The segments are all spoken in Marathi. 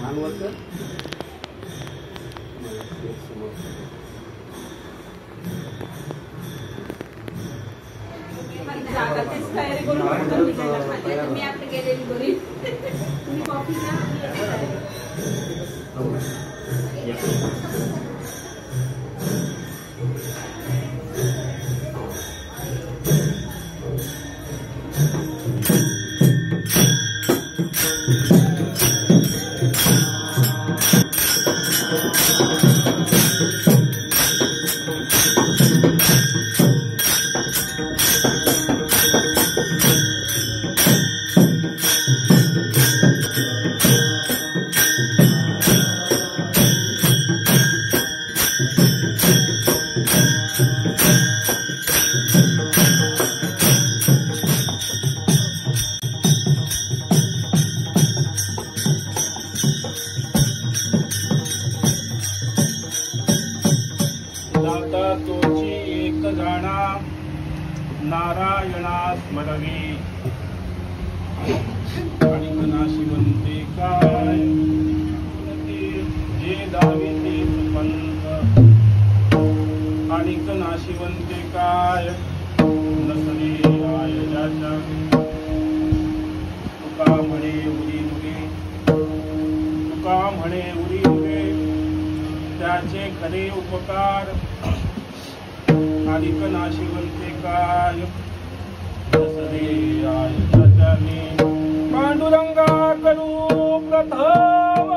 मानवकर तयारी करून मी आपली गेलेली बरी तुम्ही कॉफी नारायणा स्मरवी आणि नाशिवंते काय जे दावी ते सुपंत आणि नाशिवंते काय नसले आय ज्याच्या तुका म्हणे उरी दुगे तुका म्हणे उरी दुगे त्याचे खरे उपकार अधिक नाशिवंते काय नसले आय ज्याच्याने पांडुरंगा करू प्रथम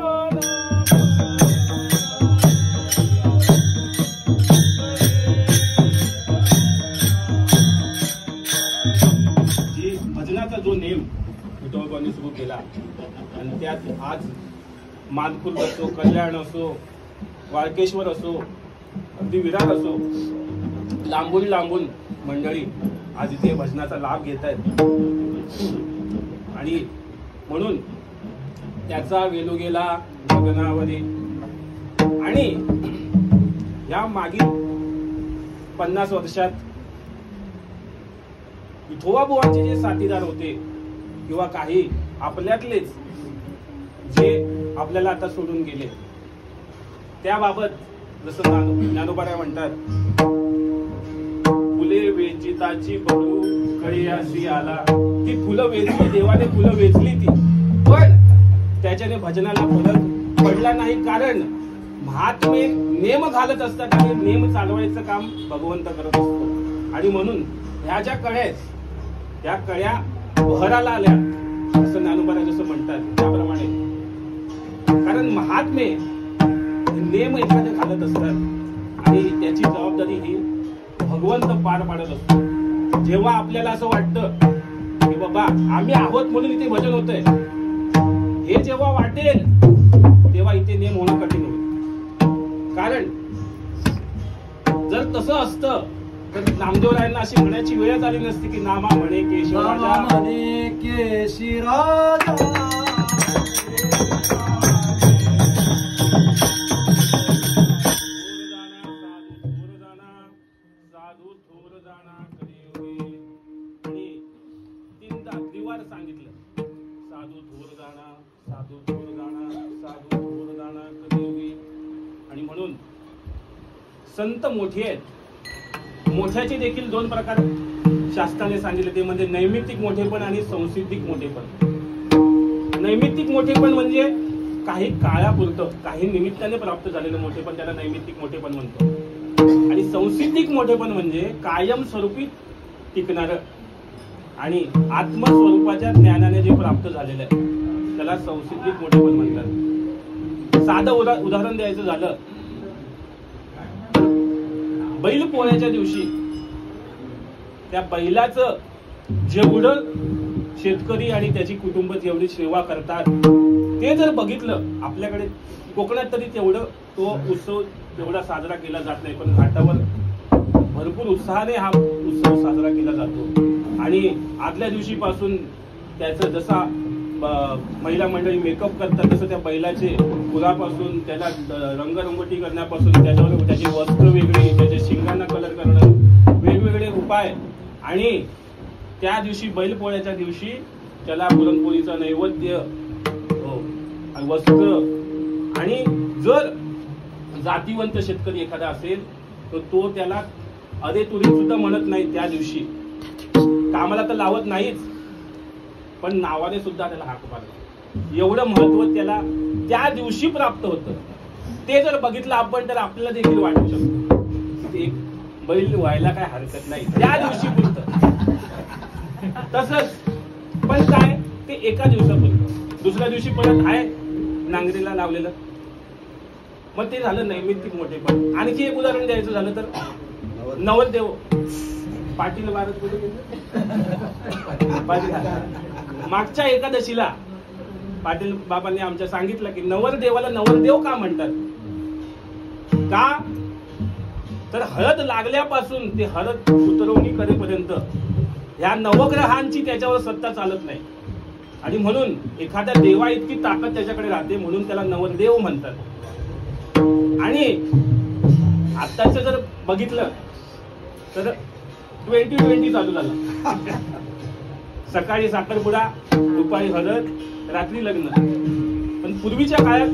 जी भजनाचा जो नेम विठोबांनी सुरू केला आणि त्यात आज मानखुर्द असो, कल्याण असो, वाळकेश्वर असो, अगदी विरार असो, लांबून लांबून मंडळी आज इथे भजनाचा लाभ घेत आहेत आणि म्हणून त्याचा वेलू गेला गगनावरी. आणि या मागील 50 वर्षात विठोबा बुवांचे जे साथीदार होते किंवा काही आपल्यातलेच जे आपल्याला आता सोडून गेले त्याबाबत जसं ज्ञानोबा म्हणतात, फुले वेचिताची बडू कळी अशी आला. ती फुलं वेचली, देवाने फुलं वेचली ती, पण त्याच्याने भजनाला फरक पडला नाही. कारण महात्मे नेम घालत असतात आणि नेम चालवायचं काम भगवंत करत असतो. आणि म्हणून ह्या ज्या कळ्या त्या कळ्या बहराला आल्या असं ज्ञानोबा जसं म्हणतात त्याप्रमाणे. कारण महात्मे नेम एखादे घालत असतात आणि त्याची जबाबदारी ही भगवंत पार पाडत असतो. जेव्हा आपल्याला असं वाटतं की बाबा आम्ही आहोत म्हणून इथे भजन होतंय, हे जेव्हा वाटेल तेव्हा इथे नेम होणं कठीण होईल. कारण जर तसं असतं तर नामदेवरायांना अशी म्हणायची वेळच आली नसती की नामा म्हणे केशवराजा म्हणे केशिराजा. सांगितलं साधू थोर जाणा, साधू थोर जाणा, साधू थोर जाणा कलियुगी. आणि म्हणून संत मोठे आहेत. मोठ्याचे देखील 2 प्रकार शास्त्राने सांगितले, ते म्हणजे नैमित्तिक मोठेपण आणि संसिद्धिक मोठेपण. नैमित्तिक मोठेपण म्हणजे काही काळापुरतं, काही निमित्ताने प्राप्त झालेलं मोठेपण, त्याला नैमित्तिक मोठेपण म्हणतो. आणि संसिद्धिक मोठेपण म्हणजे कायम स्वरूपी टिकणारं आणि आत्मस्वरूपाच्या ज्ञानाने जे प्राप्त झालेलं आहे त्याला संसिद्धिक मोठेपण म्हणतात. साधं उदाहरण द्यायचं झालं, बैल पोळ्याच्या दिवशी त्या बैलाचं जेवढं शेतकरी आणि त्याची कुटुंब जेवढी सेवा करतात ते जर बघितलं, आपल्याकडे कोकणात तरी तेवढं तो उत्सव तेवढा साजरा केला जात नाही, पण घाटावर भरपूर उत्साहाने हा उत्सव साजरा केला जातो. आणि आदल्या दिवशीपासून त्याचं जसा महिला मंडळी मेकअप करतात तसं त्या बैलाचे फुलापासून त्याला रंगरंगोटी करण्यापासून त्याच्यावर त्याची वस्त्र वेगळी, त्याच्या शिंगांना कलर करणं, वेगवेगळे उपाय. आणि त्या दिवशी बैलपोळ्याच्या दिवशी त्याला पुरणपोळीचा नैवेद्य वस्त्र. आणि जर जातीवंत शेतकरी एखादा असेल तर तो त्याला अरे तुरी सुद्धा म्हणत नाही त्या दिवशी. कामाला तर लावत नाहीच, पण नावाने सुद्धा त्याला हाक मारला. एवढं महत्व त्याला त्या दिवशी प्राप्त होतं. ते जर बघितलं आपण तर आपल्याला देखील वाटू शकतो एक बैल व्हायला काय हरकत नाही त्या दिवशी पुरतं. तसंच पण काय ते एका दिवसापुरतं. दुसऱ्या दिवशी परत आहे नांगरीला लावलेलं. मग ते झालं नैमित्तिक मोठेपण. आणखी एक उदाहरण द्यायचं झालं तर नवरदेव पाटील भारत कुठे मागच्या एकादशीला पाटील बाबांनी आमच्या सांगितलं की नवरदेवाला नवरदेव का म्हणतात. का तर हळद लागल्यापासून ते हळद उतरवणी करेपर्यंत ह्या नवग्रहांची त्याच्यावर सत्ता चालत नाही. आणि म्हणून एखाद्या देवा इतकी ताकद त्याच्याकडे राहते म्हणून त्याला नवरदेव म्हणतात. आणि आताच जर बघितलं तर 2020 चालू झाला. सकाळी साखरपुडा, दुपारी हळद, रात्री लग्न. पण पूर्वीच्या काळात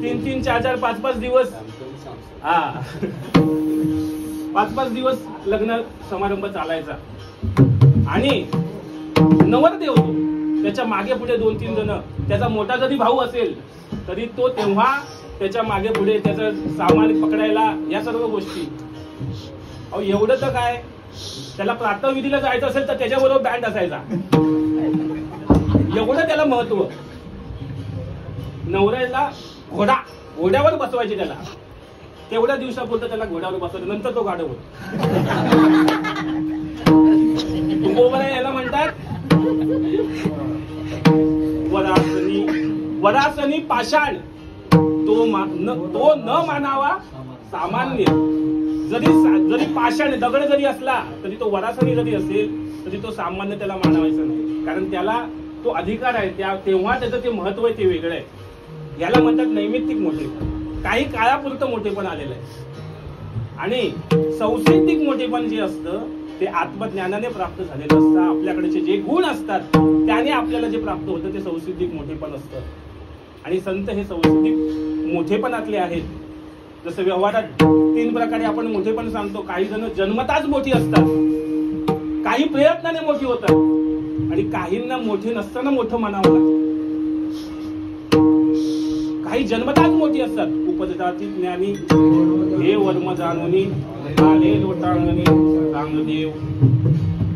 3-3, 4-4, 5-5 दिवस 5-5 दिवस लग्न समारंभ चालायचा. आणि नवरदेव त्याच्या मागे पुढे 2-3 जण. त्याचा मोठा जरी भाऊ असेल तरी तो तेव्हा त्याच्या मागे पुढे त्याचं सामान पकडायला या सर्व गोष्टी. अहो एवढं तर काय, त्याला प्रातःविधीला जायचं असेल तर त्याच्याबरोबर बँड असायचा. एवढं त्याला महत्व. नवऱ्याला घोड्यावर बसवायचे त्याला. तेवढ्या दिवसापुरतं त्याला घोड्यावर बसवलं, नंतर तो गाढव होतो. याला म्हणतात वरासनी पाषाण. तो न मानावा सामान्य. जरी पाषाण दगड जरी असला तरी तो वरासनी जरी असेल तरी तो सामान्य त्याला मानावायचा नाही. कारण त्याला तो अधिकार आहे. तेव्हा त्याचं ते महत्व आहे ते वेगळं आहे. याला म्हणतात नैमित्तिक मोठेपण. काही काळापुरतं मोठेपण आलेलं आहे. आणि संसिद्धिक मोठेपण जे असतं ते आत्मज्ञानाने प्राप्त झालेलं असतं. आपल्याकडचे जे गुण असतात त्याने आपल्याला जे प्राप्त होतं ते संसिद्धिक मोठेपण असतं. आणि संत हे संसिद्धिक मोठेपणातले आहेत. जसं व्यवहारात 3 प्रकारे आपण मोठेपण सांगतो. काही जण जन्मताच मोठी असतात, काही प्रयत्नाने मोठी होतात, आणि काहींना मोठे नसताना मोठं म्हणावं लागतं. काही जन्मताच मोठी असतात. उपजताती ज्ञानी हे वर्म जाणूनी आले लोटांगणी रामदेव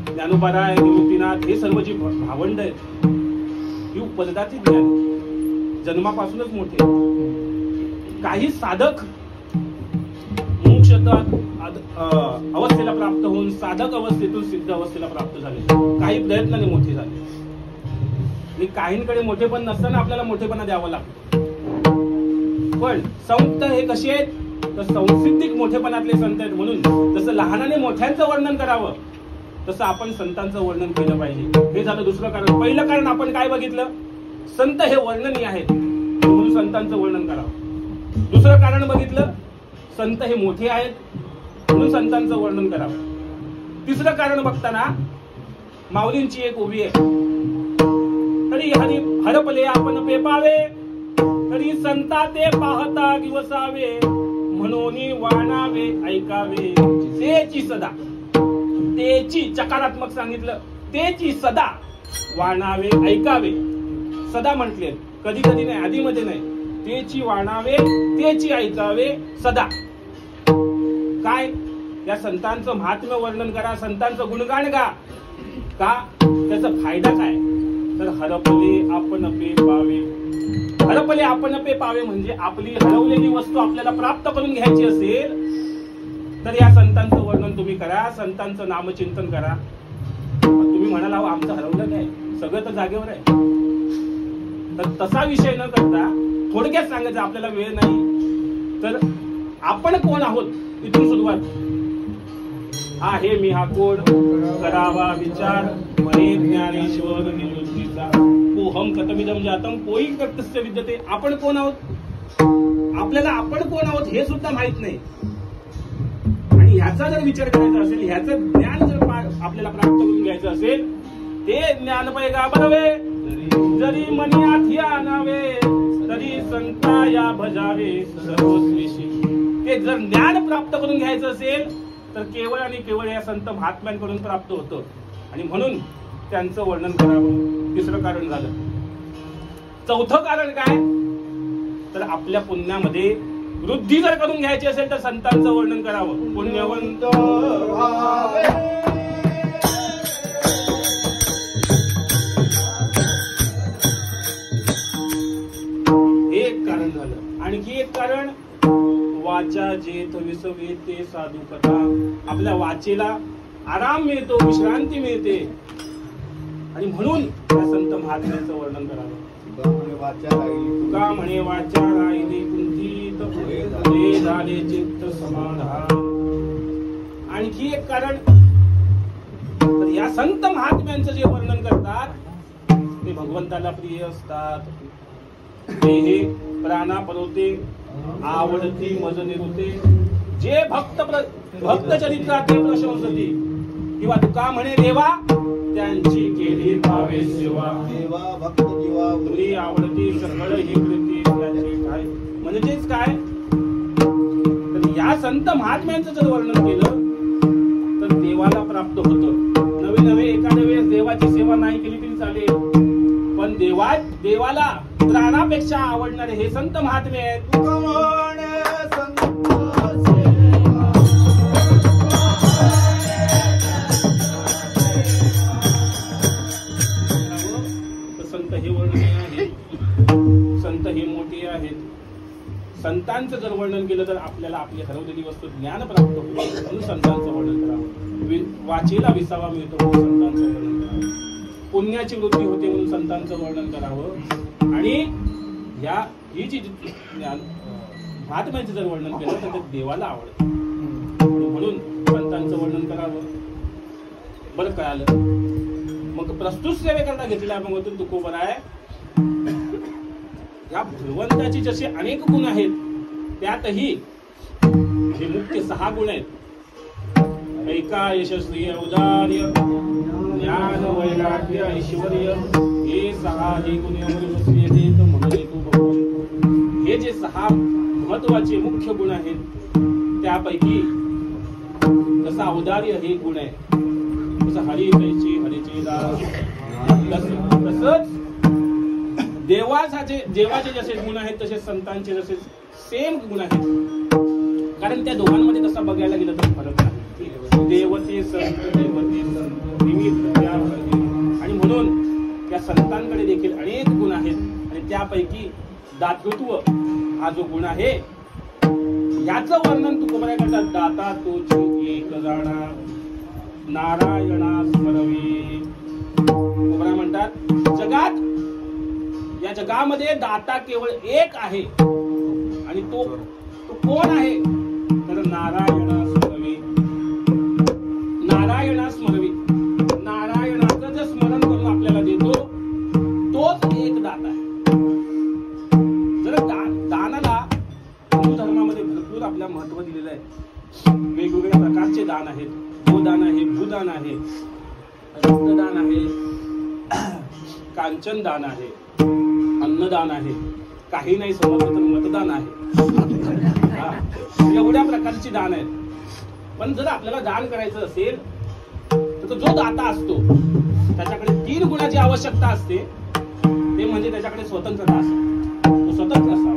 ज्ञानोबाराय निवृत्तीनाथ हे सर्व जी भावंड आहेत ही उपजताती ज्ञानी जन्मापासूनच मोठे. काही साधक अवस्थेला प्राप्त होऊन साधक अवस्थेतून सिद्ध अवस्थेला प्राप्त झाले. काही प्रयत्नाने मोठे झाले. आणि काहींकडे मोठेपण नसताना आपल्याला मोठेपणा द्यावा लागतो. पण संत हे कसे आहेत तर संसिद्धिक मोठेपणातले संत आहेत. म्हणून जसं लहानाने मोठ्यांचं वर्णन करावं तसं आपण संतांचं वर्णन केलं पाहिजे. हे झालं दुसरं कारण. पहिलं कारण आपण काय बघितलं, संत हे वर्णनीय आहेत म्हणून संतांचं वर्णन करावं. दुसरं कारण बघितलं, संत हे मोठे आहेत म्हणून संतांचं वर्णन करावं. तिसरं कारण बघताना माऊलींची एक उभी आहे. तरी हरपले आपण पेपावे तरी संता ते पाहता दिवसावे म्हणून वाणावे ऐकावे तेची सदा. तेची चकारात्मक सांगितलं. तेची सदा वाणावे ऐकावे. सदा म्हटले, कधी कधी नाही, आधी मध्ये नाही. तेची वाणावे तेची ऐकावे सदा. काय या संतांचं महात्म्य वर्णन करा, संतांचं गुणगान गा. का त्याचा फायदा काय तर हरपले आपण पे पावे. हरपले आपण पे पावे म्हणजे आपली हरवलेली वस्तू आपल्याला प्राप्त करून घ्यायची असेल तर या संतांचं वर्णन तुम्ही करा, संतांचं नामचिंतन करा. तुम्ही म्हणाला आमचं हरवलं नाही, सगळं तर जागेवर आहे. तर तसा विषय न करता थोडक्यात सांगायचं, आपल्याला वेळ नाही तर आपण कोण आहोत इथून सुरुवात. आहे मी हा कोण करावा विचार मने ज्ञानेश्वर निवृत्तीचा. पोहम कथमिदम जातम कोई कर्तस्य विद्यते. आपण कोण आहोत, आपल्याला आपण कोण आहोत हे सुद्धा माहित नाही. आणि ह्याचा जर विचार करायचा असेल, ह्याचं ज्ञान जर आपल्याला प्राप्त करून घ्यायचं असेल, ते ज्ञान पैगा बरवे जरी मनी आठी आणावे या भजावे सर्वस्वीशी. ते जर ज्ञान प्राप्त करून घ्यायचं असेल तर केवळ आणि केवळ या संत महात्म्यांकडून प्राप्त होतं. आणि म्हणून त्यांचं वर्णन करावं. तिसरं कारण झालं. चौथं कारण काय तर आपल्या पुण्यामध्ये वृद्धी जर करून घ्यायची असेल तर संतांचं वर्णन करावं. पुण्यवंत हे एक कारण झालं. आणखी एक कारण वाचा जेथ विसवे ते साधू कथा. आपल्या वाचेला आराम मिळतो, विश्रांती मिळते आणि म्हणून त्या संत महात्म्यांचं वर्णन करावं. तुका म्हणे वाचा राहिली कुंठित पुढे झाले चित्त समाधान. आणखी एक कारण तर या संत महात्म्यांचं जे वर्णन करतात ते भगवंताला प्रिय असतात. हे प्राणा परोते आवडती मज निरुते. जे भक्त चरित्रात ते प्रशंसती किंवा तुका म्हणे देवा त्यांची केली भावे सेवा. देवा भक्त जीवा तुरी आवडती सकळ ही कृती त्याची काय म्हणजेच काय तर या संत महात्म्यांचं जर वर्णन केलं तर देवाला प्राप्त होतं. नवे एखाद्या वेळेस देवाची सेवा नाही केली तरी चालेल पण देवाला प्राणापेक्षा आवडणारे हे संत महात्मे आहेत. संत हे वर्णनीय आहेत. संत हे मोठे आहेत. संतांचं जर वर्णन केलं तर आपल्याला आपली हरवलेली वस्तू ज्ञान प्राप्त होते म्हणून संतांचं वर्णन करावं. वाचेला विसावा मिळतो म्हणून संतांचं वर्णन करावं. पुण्याची वृद्धी होते म्हणून संतांचं वर्णन करावं. आणि ही जी महात्म्यांचं जर वर्णन केलं तर ते देवाला आवडतं म्हणून संतांचं वर्णन करावं. बरं कळालं. मग प्रस्तुत सेवेकरता घेतलेल्या अभंगातून तुकोबर आहे या भगवंताची जसे अनेक गुण आहेत त्यातही हे मुख्य 6 गुण आहेत. ऐका यशस्वी औदार्य ज्ञान वैराग्य ऐश्वर्य हे 6 गुण म्हणून तू भगवंत. हे जे 6 महत्वाचे मुख्य गुण आहेत त्यापैकी जसं औदार्य हे गुण आहे तसं हरी कैची हरीचे दास तसंच देवाचे जसे गुण आहेत तसे संतांचे जसे सेम गुण आहेत. कारण त्या दोघांमध्ये तसा बघायला गेलं तर फरक नाही. देवते संत निमित्त आणि म्हणून त्या संतांकडे देखील अनेक गुण आहेत आणि त्यापैकी दातृत्व हा जो गुण आहे याचं वर्णन तुकोबराय करतात. दाता तोच एक जाणा नारायणा स्मरवी. तुकोबराय म्हणतात या जगामध्ये दाता केवळ एक आहे आणि तो कोण आहे तर नारायणा स्मरवी. नारायणा स्मरवी. नारायणाचं जे स्मरण करून आपल्याला देतो तोच एक दाता आहे. जर दानाला हिंदू धर्मामध्ये भरपूर आपल्या महत्व दिलेलं आहे. वेगवेगळ्या प्रकारचे दान आहेत. गोदान आहे, भूदान आहे, रक्तदान आहे, कांचन दान आहे, अन्नदान आहे, काही नाही समजलं तर मतदान आहे. एवढ्या प्रकारची दान आहेत. पण जर आपल्याला दान करायचं असेल तर जो दाता असतो त्याच्याकडे 3 गुणाची आवश्यकता असते. ते म्हणजे त्याच्याकडे स्वतंत्रता असावी, तो स्वतंत्र असावा,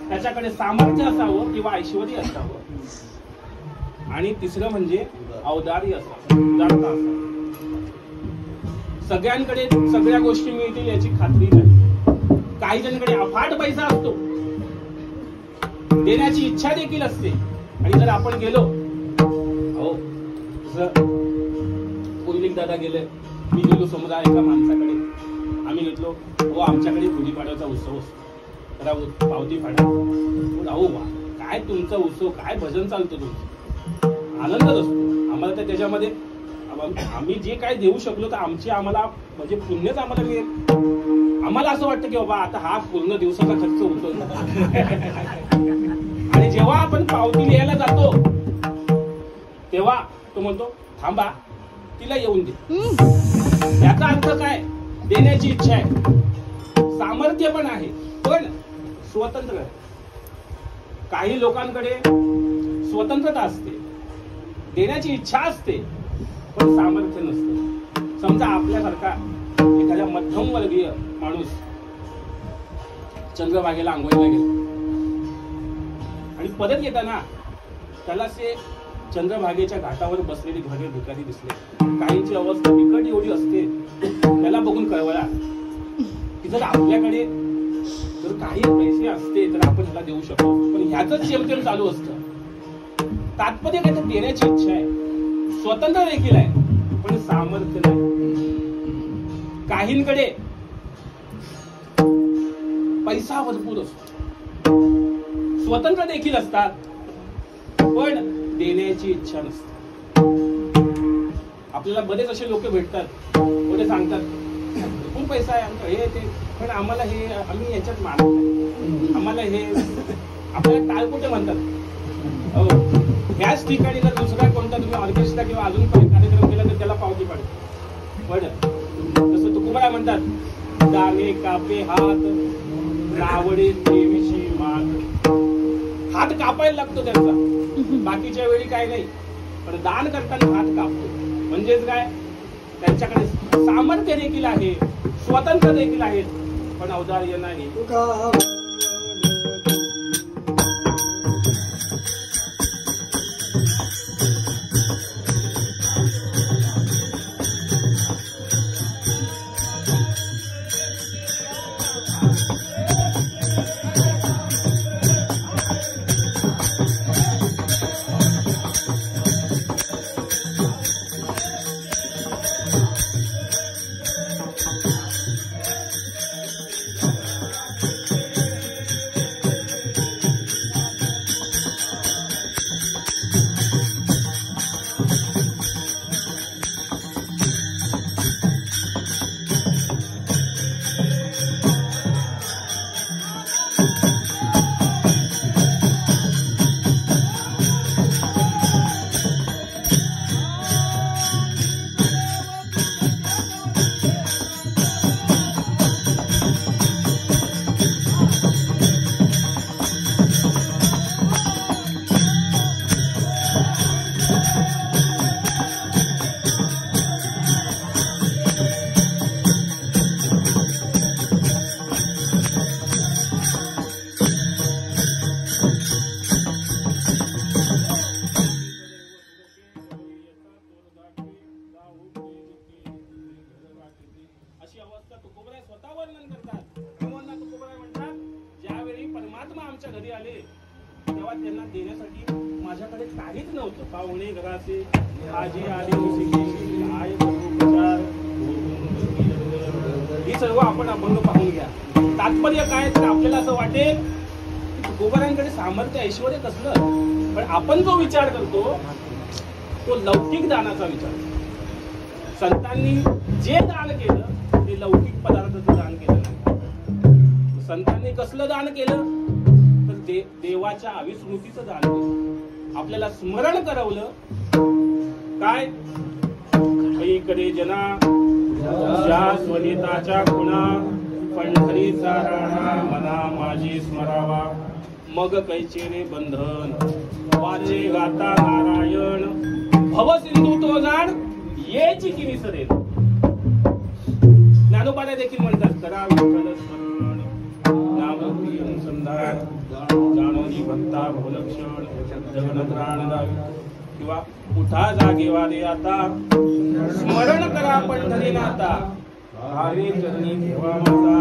त्याच्याकडे सामर्थ्य असावं किंवा ऐश्वर्य असावं आणि तिसरं म्हणजे औदार्य असावं, उदारता असावी. सगळ्यांकडे सगळ्या गोष्टी मिळतील याची खात्री नाही. काही जणांकडे अफाट पैसा असतो, देण्याची इच्छा देखील असते आणि जर आपण गेलो पूर्वी दादा गेले मी गेलो समजा एका माणसाकडे आम्ही घेतलो हो आमच्याकडे गुढीपाडव्याचा उत्सव असतो जरा पावती फाडा. अहो वा काय तुमचा उत्सव काय भजन चालतं तुमचं आनंदच असतो आम्हाला. तर त्याच्यामध्ये आम्ही जे काय देऊ शकलो तर आम्हाला म्हणजे पुण्यच आम्हाला मिळेल. आम्हाला असं वाटतं की बाबा आता हा पूर्ण दिवसाचा खर्च होतो. आणि जेव्हा आपण पावती लिहायला जातो तेव्हा तो म्हणतो थांबा तिला येऊन दे. याचा अर्थ काय देण्याची इच्छा आहे, सामर्थ्य पण आहे पण स्वतंत्र आहे. काही लोकांकडे स्वतंत्रता असते, देण्याची इच्छा असते, पण सामर्थ्य नसतं. समजा आपल्यासारखा एखाद्या मध्यमवर्गीय माणूस चंद्रभागेला आंघोळीला गेला आणि परत येताना त्याला असे चंद्रभागेच्या घाटावर बसलेली घरे भिकारी दिसले. काहींची अवस्था बिकट एवढी असते, त्याला बघून कळवळा की जर आपल्याकडे जर काही पैसे असते तर आपण ह्याला देऊ शकतो, पण ह्याच जेमतेम चालू असतं. तात्पर्य काय तर देण्याची इच्छा आहे, स्वतंत्र देखील आहे, पण सामर्थ्य नाही. काहींकडे पैसा भरपूर असतो, स्वतंत्र देखील असतात, पण देण्याची इच्छा नसते. आपल्याला बरेच असे लोक भेटतात, पुढे सांगतात खूप पैसा आहे आमचा, हे ते, पण आम्हाला हे आम्ही याच्यात मानत नाही, आम्हाला हे आपल्याला टाळकुटे म्हणतात. ह्याच ठिकाणी जर दुसरा कोणता तुम्ही ऑर्केस्ट्रा किंवा अजून काही कार्यक्रम केला तर त्याला पावती पाडते. पण जसं तुकोबराय म्हणतात, दाणे कापे हात नावडे देवीची मात. हात कापायला लागतो त्यांचा, बाकीच्या वेळी काय नाही, पण दान करताना हात कापतो. म्हणजेच काय, त्यांच्याकडे सामर्थ्य देखील आहे, स्वतंत्र देखील आहेत, पण औदार्य नाही. अशी अवस्था तुकोबराय स्वतः वर्णन करतात. तुकोबराय म्हणतात, ज्यावेळी परमात्मा आमच्या घरी आले तेव्हा त्यांना देण्यासाठी माझ्याकडे काहीच नव्हतं. पाहुणे घराचे आजी आली आय उपचार ही सर्व आपण अभंग पाहून घ्या. तात्पर्य काय तर आपल्याला असं वाटेल की तुकोबरायांकडे सामर्थ्य ऐश्वर कसलं, पण आपण जो विचार करतो तो लौकिक दानाचा विचार. संतांनी जे दान केलं ते लौकिक पदार्थाचं दान केलं नाही. संतांनी कसलं दान केलं तर देवाच्या अविस्मृतीचं दान केलं. आपल्याला स्मरण करवलं काय, इकडे जना स्वनिताच्या खुणा पंढरीचा राणा मना माझी स्मरावा. मग कैचे रे बंधन वाचे गाता नारायण भव सिंधू तो जाण येची की विसरेल. ज्ञानोबाने देखील म्हणतात, करा विठ्ठल स्मरण नामरूपी अनुसंधान जाणोनी भक्ता भवलक्षण जगन प्राण किंवा उठा जागे वादे आता स्मरण करा पंढरीनाथा हरे चरणी ठेवा माता.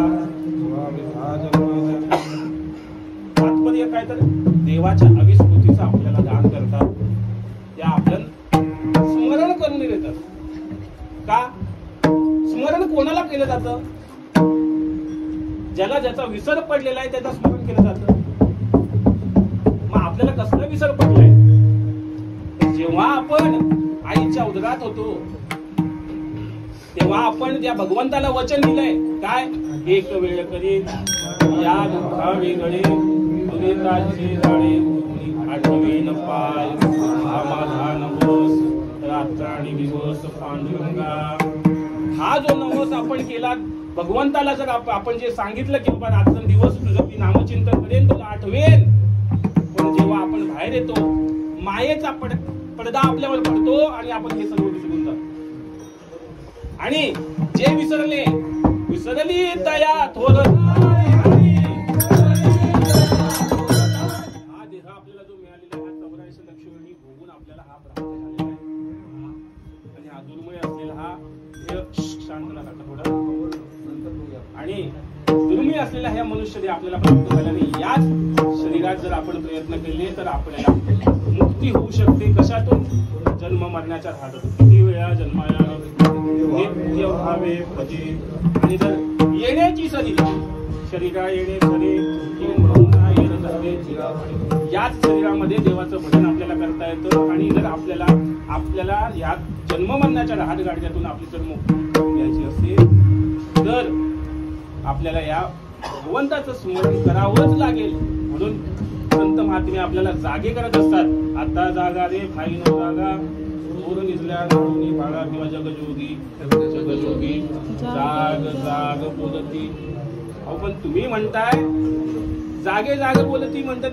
तात्पर्य काय तर देवाच्या अविस्मृतीचं आपल्याला दान करतात, त्या आपल्याला स्मरण करून देतात. का स्मरण कोणाला केलं जातं? ज्याला ज्याचा विसर पडलेला आहे त्याचा स्मरण केलं जातं. मग आपल्याला कसला विसर पडलाय? जेव्हा आपण आईच्या उदरात होतो तेव्हा आपण त्या भगवंताला वचन दिलंय काय, एक वेळ करी या दुःखा वेगळे दुरिताचे जाळे आठवेन पाय समाधान बस रात्राणी दिवस पांडुरंगा. हा जो नवस आपण केला भगवंताला, जर आपण जे सांगितलं की बाबा रात्र दिवस तुझं ती नामचिंतन पडदा आपल्यावर पडतो आणि आपण हे सर्व विसरून जातो. आणि जे विसरली तया थोर हा देह आपल्याला जो मिळालेला हा 84 लक्ष वेळी भोगून आपल्याला हा प्राप्त झालेला आहे. आणि हा दुर्मिळ असलेला हा देह शांत नका थोडं. आणि दुर्मिळ असलेला ह्या मनुष्य देह आपल्याला प्राप्त झाला नाही. याच शरीरात जर आपण प्रयत्न केले तर आपल्याला मुक्ती होऊ शकते. कशातून? जन्म मरण्याच्या धाडातून. किती वेळा जन्माया नित्य भावे भजी. आणि जर येण्याची सरी शरीरा येणे सरी याच शरीरामध्ये देवाचं भजन आपल्याला करता येतं. आणि जर आपल्याला या जन्म मरण्याच्या धाडगाडीतून आपली जर मुक्ती घ्यायची असेल तर आपल्याला या भगवंताचं स्मरण करावंच लागेल. म्हणून संत महात्मे आपल्याला जागे करत असतात. आता जागा रे फाई न जागा ओर निजल्या नाडूनी बाळा किंवा जगजोगी जाग जाग बोलती. अहो पण तुम्ही म्हणताय जागे जाग बोलती म्हणतात.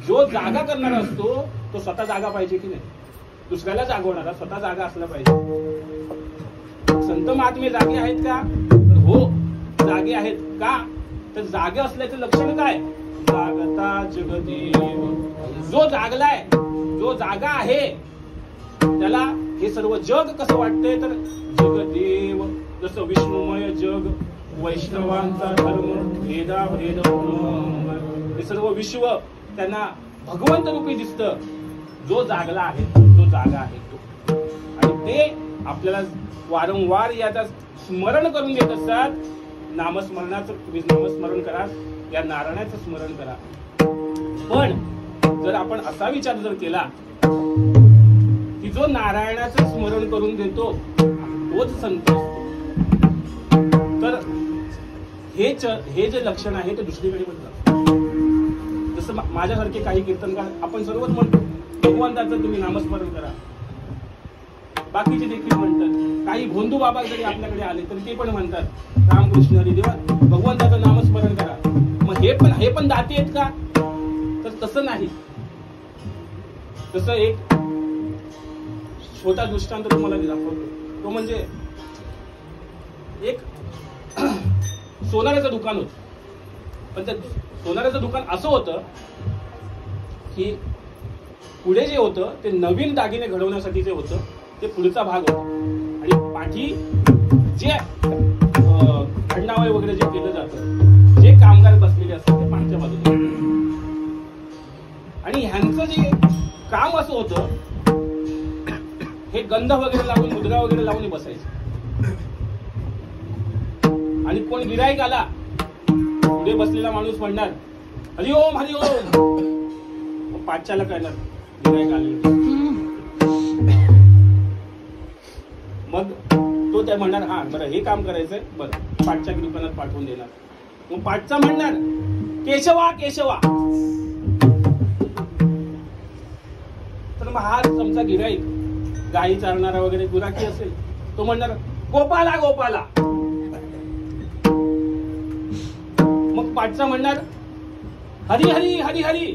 जो जागा करणारा असतो तो स्वतः जागा पाहिजे की नाही? दुसऱ्याला जागवणारा स्वतः जागा असला पाहिजे. संत महात्मे जागे आहेत का? हो जागे आहेत. का? तर जागे असल्याचं लक्षण काय? जागता जगदेव. जो जागलाय जो जागा आहे त्याला हे सर्व जग कसं वाटतंय? तर जगदेव जसं विष्णुमय जग वैष्णवांचा धर्म भेदा भेद हे सर्व विश्व त्यांना भगवंत रूपी दिसतं. जो जागला आहे जो जागा आहे तो. आणि ते आपल्याला वारंवार याचा स्मरण करून देत असतात. नामस्मरणाचं तुम्ही नामस्मरण करा, या नारायणाचं स्मरण करा. पण जर आपण असा विचार जर केला की जो नारायणाचं स्मरण करून देतो तोच संत असतो, तर हे जे लक्षण आहे ते दुसरीकडे पण जातं. जसं माझ्यासारखे काही कीर्तनकार आपण सर्वच म्हणतो भगवंताचं तुम्ही नामस्मरण करा. बाकीचे देखील म्हणतात. काही भोंदू बाबा जरी आपल्याकडे आले तर ते पण म्हणतात रामकृष्ण हरी देवा भगवंताचं नामस्मरण करा. मग हे पण दाते आहेत का? तर तसं नाही. तसं एक छोटा दृष्टांत तुम्हाला दाखवतो. तो म्हणजे एक सोनाराचं दुकान होतं. पण त्या सोनाराचं दुकान असं होतं की पुढे जे होतं ते नवीन दागिने घडवण्यासाठी जे होतं ते पुढचा भाग होता. आणि पाठी जे खंडावय वगैरे जे केलं जातं, जे कामगार बसलेले असतात ते पाठच्या बाजूला. आणि ह्यांचं जे काम असं होतं हे गंध वगैरे लावून मुद्रा वगैरे लावून बसायचे. आणि कोण गिराईक आला पुढे बसलेला माणूस म्हणणार हरिओम हरिओम. पाठच्याला कळणार गिराईक आले. मग तो त्या म्हणणार हा बरं हे काम करायचंय बरं पाठच्या दुकानात पाठवून देणार. मग पाठचा म्हणणार केशवा केशवा. तर मग हा समजा गिराईक गाई चालणारा वगैरे गुराखी असेल तो म्हणणार गोपाला गोपाला. मग पाठचा म्हणणार हरी हरी हरी हरी.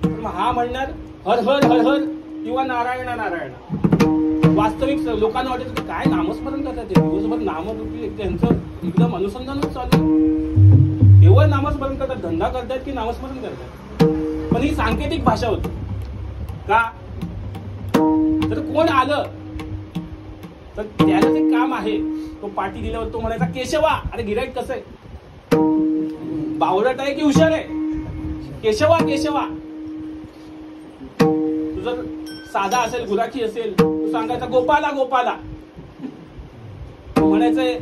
तर मग हा म्हणणार हर हर हर हर किंवा नारायणा नारायणा. वास्तविक लोकांना वाटत की काय नामस्मरण करतात ते दिवसभर नामरूपी त्यांचं एकदम अनुसंधानच चालू. केवळ नामस्मरण करतात, धंदा करतात की नामस्मरण करतात. पण ही सांकेतिक भाषा होती. का? तर कोण आलं तर त्याला जे काम आहे तो पाठी दिल्यावर तो म्हणायचा केशवा. अरे गिराईक कसं आहे? बावळट आहे की हुशार आहे? केशवा केशवा. तू जर साधा असेल गुराखी असेल तू सांगायचा गोपाला गोपाला. म्हणायचंय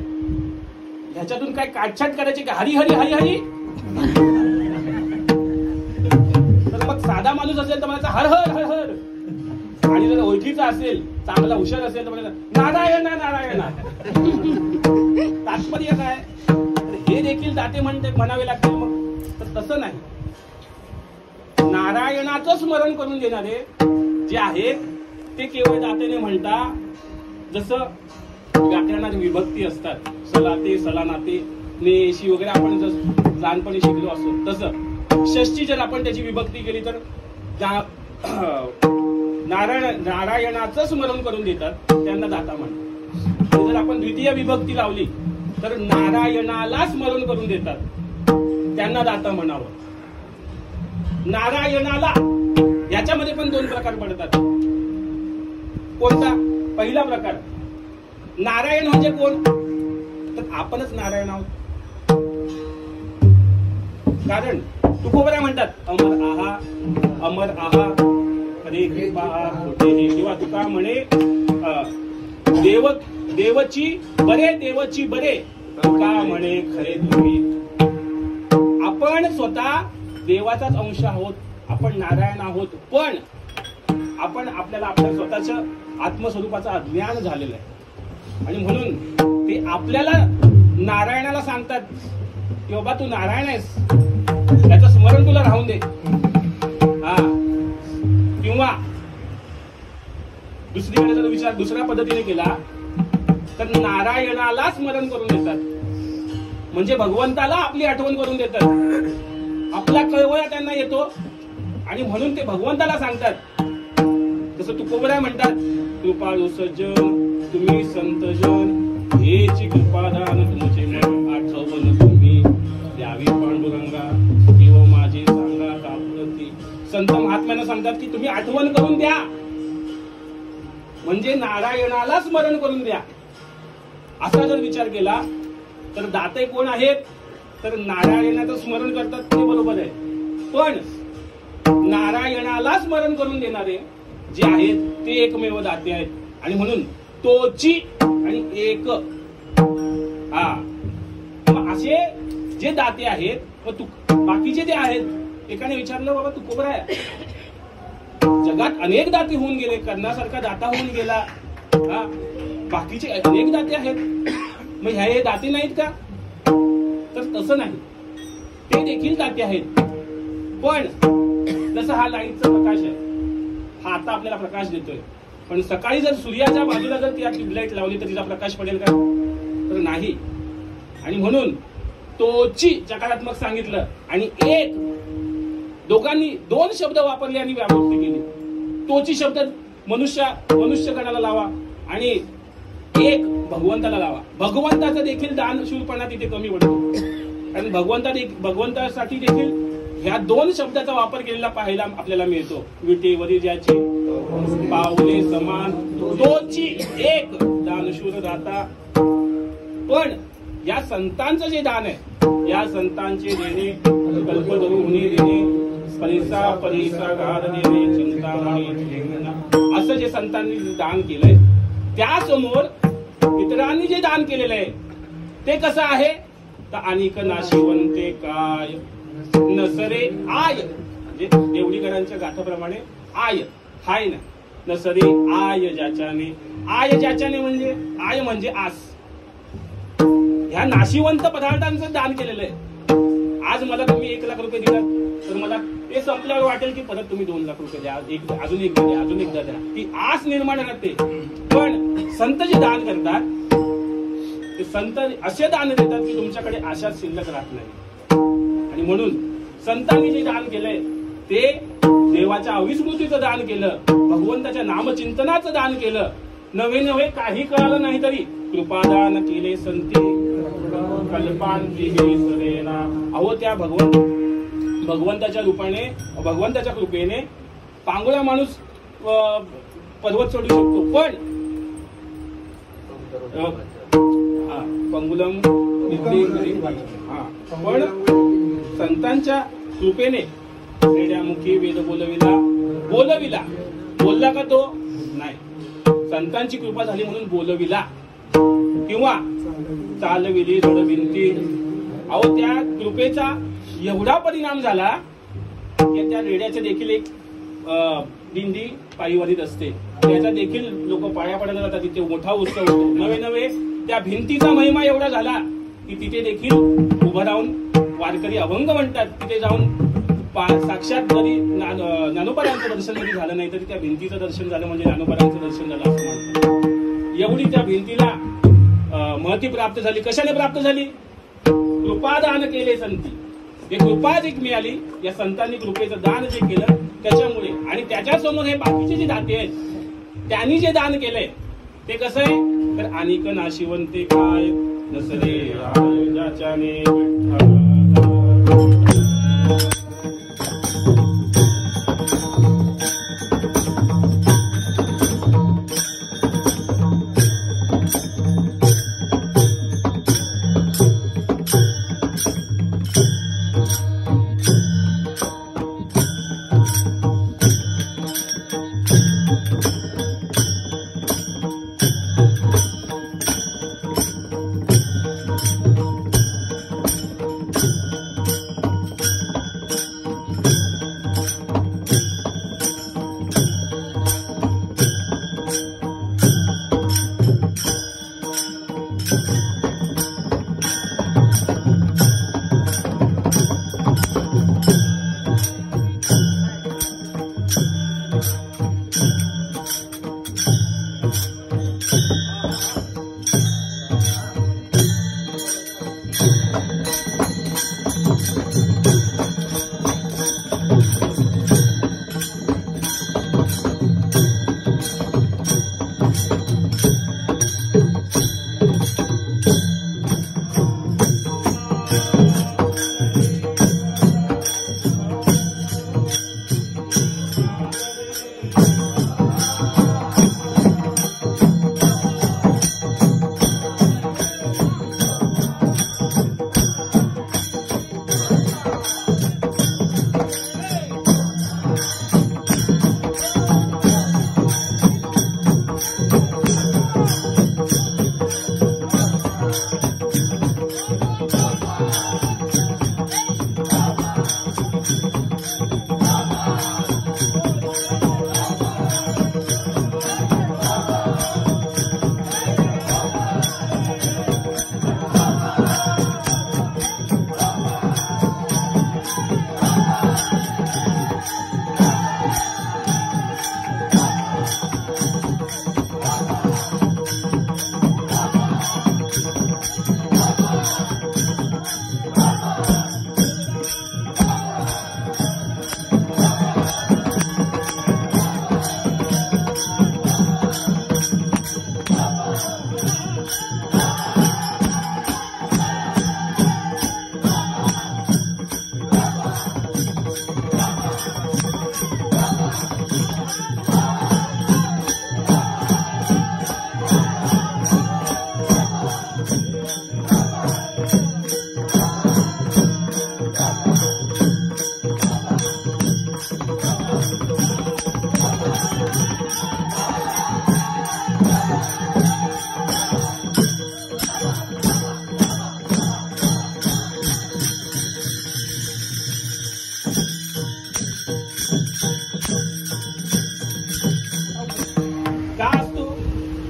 ह्याच्यातून काय काटछाट करायची का हरी हरी हरी हरी. तर मग साधा माणूस असेल तर म्हणायचा हर हर हर हर. आणि जर ओळखीचा असेल चांगला हुशार असेल तर म्हणायचं नारायणा नारायणा. तात्पर्य काय? हे देखील दाते म्हणावे लागतील. मग तर तसं नाही. नारायणाचं स्मरण करून देणारे जे आहेत ते केवळ दातेने म्हणता. जसं व्याकरणात विभक्ती असतात सलाते सलानाते नेशी वगैरे आपण जसं लहानपणी शिकलो असतो तसं षष्ठी जर आपण त्याची विभक्ती केली तर नारायणाचं स्मरण करून देतात त्यांना दाता म्हणतात. जर आपण द्वितीय विभक्ती लावली तर नारायणाला स्मरण करून देतात त्यांना दाता म्हणावं. नारायणाला याच्यामध्ये पण दोन प्रकार पडतात. कोणता? पहिला प्रकार, नारायण म्हणजे कोण? तर आपणच नारायण आहोत. कारण तुकोबऱ्या म्हणतात अमर आहा, अमर आहा, हरे कृपा होते. किंवा तुका म्हणे देवची बरे, देवची बरे, तुका म्हणे खरे तुम्ही. आपण स्वतः देवाचाच अंश आहोत, आपण नारायण आहोत, पण आपण आपल्याला आपल्या स्वतःच्या आत्मस्वरूपाचं अज्ञान झालेलं आहे. आणि म्हणून ते आपल्याला नारायणाला सांगतात की बाबा तू नारायण आहेस, त्याचं स्मरण तुला राहून दे. हा. किंवा दुसरीकडे जर विचार दुसऱ्या पद्धतीने केला तर नारायणाला स्मरण करून देतात, म्हणजे भगवंताला आपली आठवण करून देतात. आपला कळवळा त्यांना येतो आणि म्हणून ते भगवंताला सांगतात. जसं तुकोबऱ्या म्हणतात कृपाळू सज्जन तुम्ही संतजन, हेची कृपादान तुमचे आठवण तुम्ही द्यावी पांडुरंगा, किंवा माझे सांगा कापुरती. संत महात्म्यानं सांगतात की तुम्ही आठवण करून द्या, म्हणजे नारायणाला स्मरण करून द्या. असा जर विचार केला तर दाते कोण आहेत? तर नारायणाचं स्मरण करतात ते बरोबर आहे, पण नारायणाला स्मरण करून देणारे जे आहेत ते एकमेव दाते आहेत. आणि म्हणून तोची आणि एक, हा, मग असे जे दाते आहेत बाकीचे जे आहेत. एकाने विचारलं बाबा तुकोबरा आहे, जगात अनेक दाते होऊन गेले, कर्णासारखा दाता होऊन गेला, हा, बाकीचे अनेक दाते आहेत, मग हे दाते नाहीत का? तर तसं नाही, ते देखील दाते आहेत. पण जसं हा लाईटचा प्रकाश आहे, हा आता आपल्याला प्रकाश देतोय, पण सकाळी जर सूर्याच्या बाजूला जर ती ट्यूबलाईट लावली तर तिचा प्रकाश पडेल का? तर नाही. आणि म्हणून तोची सकारात्मक सांगितलं आणि एक, दोघांनी दोन शब्द वापरले आणि व्यावृत्ती केली. तोची शब्द मनुष्यगणाला लावा आणि एक भगवंताला लावा. भगवंताचं देखील दानशूरपणा तिथे कमी पडतो, कारण भगवंतासाठी देखील ह्या दोन शब्दाचा वापर केलेला पाहायला आपल्याला मिळतो. विटेवरी ज्याची पावले समान, तोची एक दानशूर दाता. पण या संतांचं जे दान आहे, या संतांचे देणे कल्पतरू मुनी देणे, परिसा परिसा गाद देणे, चिंतामणी, असं जे संतांनी दान केलंय त्यासमोर इतरांनी जे दान केलेलं आहे ते कसं आहे? तर अनिक नाशिवंते काय नसरे आय, म्हणजे देवडीकरांच्या गाथाप्रमाणे आय हाय ना, नसरे आय ज्याच्याने. आय ज्याच्याने म्हणजे आय म्हणजे आस. ह्या नाशिवंत पदार्थांचं दान केलेलं आहे. आज मला तुम्ही 1 लाख रुपये दिला तर मला ते संपल्यावर वाटेल की परत तुम्ही 2 लाख रुपये द्या, अजून एकदा द्या, अजून एकदा द्या, ती आस निर्माण राहते. पण संत जे दान करतात ते संत असे दान देतात की तुमच्याकडे आशा शिल्लक राहत नाही. आणि म्हणून संतांनी जे दान केलंय ते देवाच्या अविस्मृतीचं दान केलं, भगवंताच्या नामचिंतनाचं दान केलं. नवे काही कळालं नाही तरी कृपादान केले संती कल्पांती सरेना. अहो त्या भगवंताच्या रूपाने, भगवंताच्या कृपेने पांगुळा माणूस पर्वत सोडू शकतो, पण पंगुलम पण संतांच्या कृपेने रेड्यामुखी वेद बोलविला बोलला का तो? नाही, संतांची कृपा झाली म्हणून बोलविला किंवा चालविली जडविंती. अहो त्या कृपेचा एवढा परिणाम झाला की त्या रेड्याचे देखील एक दिंडी पायीवारीत असते, त्याचा देखील लोक पाया पडायला जातात, तिथे मोठा उत्सव होतो. नवे त्या भिंतीचा महिमा एवढा झाला की तिथे देखील उभं राहून वारकरी अभंग म्हणतात. तिथे जाऊन साक्षात जरी ज्ञानोबारांचं दर्शन जरी झालं नाही तरी त्या भिंतीचं दर्शन झालं म्हणजे ज्ञानोबारांचं दर्शन झालं असं म्हणतात. एवढी त्या भिंतीला महती प्राप्त झाली. कशाने प्राप्त झाली? कृपादान केले संती. एक कृपा जी मिळाली या संतांनी कृपेचं दान जे केलं त्याच्यामुळे, आणि त्याच्यासमोर हे बाकीचे जे दाते आहेत त्यांनी जे दान केलंय ते कसं आहे तर अनिक नाशिवंते काय नसले ज्याच्याने विठ्ठल.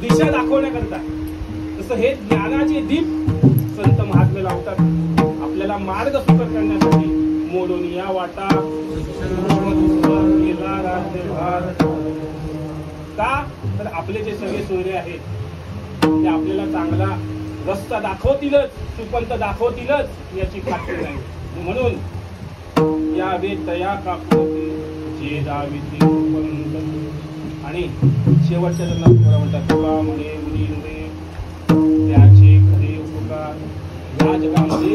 दिशा दाखवण्याकरता. तसं हे ज्ञानाचे दीप संत महात्मे लावतात आपल्याला मार्ग सुकर करण्यासाठी. मोडोनिया वाटा का तर आपले जे सगळे सोयरे आहेत ते आपल्याला चांगला रस्ता दाखवतीलच, सुपंत दाखवतीलच याची खात्री नाही. म्हणून या वेतया काकुती जे दाविती सुपंत. आणि शेवटच्या जन्मात थोडा म्हणतात तुका म्हणे मुनींद्रे त्याचे खरे उपकार या जगामध्ये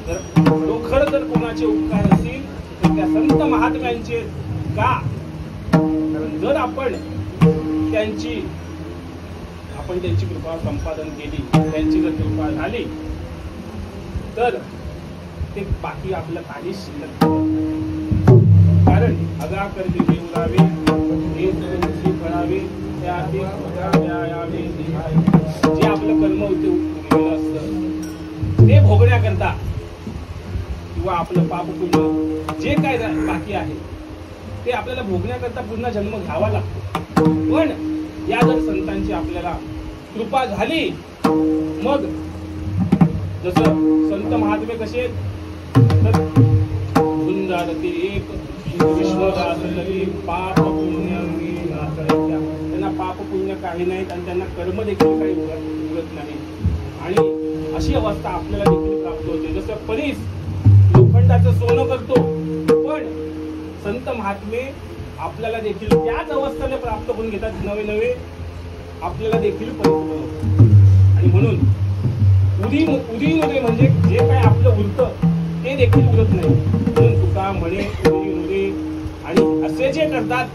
जर खरोखर जर कोणाचे उपकार असतील तर त्या संत महात्म्यांचे का. कारण जर आपण त्यांची कृपा संपादन केली, त्यांची जर कृपा झाली तर ते बाकी आपलं काहीच शिल्लक. कारण अगा करते देवरावे फळावे जे आपलं कर्म असतं ते भोगण्याकरता किंवा आपलं पाप पुण्य जे काय बाकी आहे ते आपल्याला भोगण्याकरता पुन्हा जन्म घ्यावा लागतो. पण या जर संतांची आपल्याला कृपा झाली मग जसं संत महात्मे कसे तर एक पाप पुण्य त्यांना पाप पुण्य काही नाहीत आणि त्यांना कर्म देखील काही उरत नाही. आणि अशी अवस्था आपल्याला देखील प्राप्त होते. जसं परीस श्रीगोंडाचं सोनं करतो, पण संत महात्मे आपल्याला देखील त्याच अवस्थेने प्राप्त करून घेतात, नवे नवे आपल्याला देखील परिपूर्ण बनवतात. आणि म्हणून उदी म्हणजे जे काय आपलं उरतं ते देखील उरत नाही. म्हणून तुका म्हणे उदी आणि असे जे करतात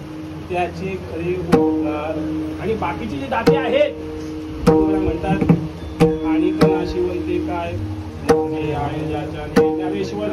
त्याचे खरे उपकार. आणि बाकीचे जे दाते आहेत म्हणतात आणि कणाशिवंते काय आहे ज्याच्या ज्ञानेश्वर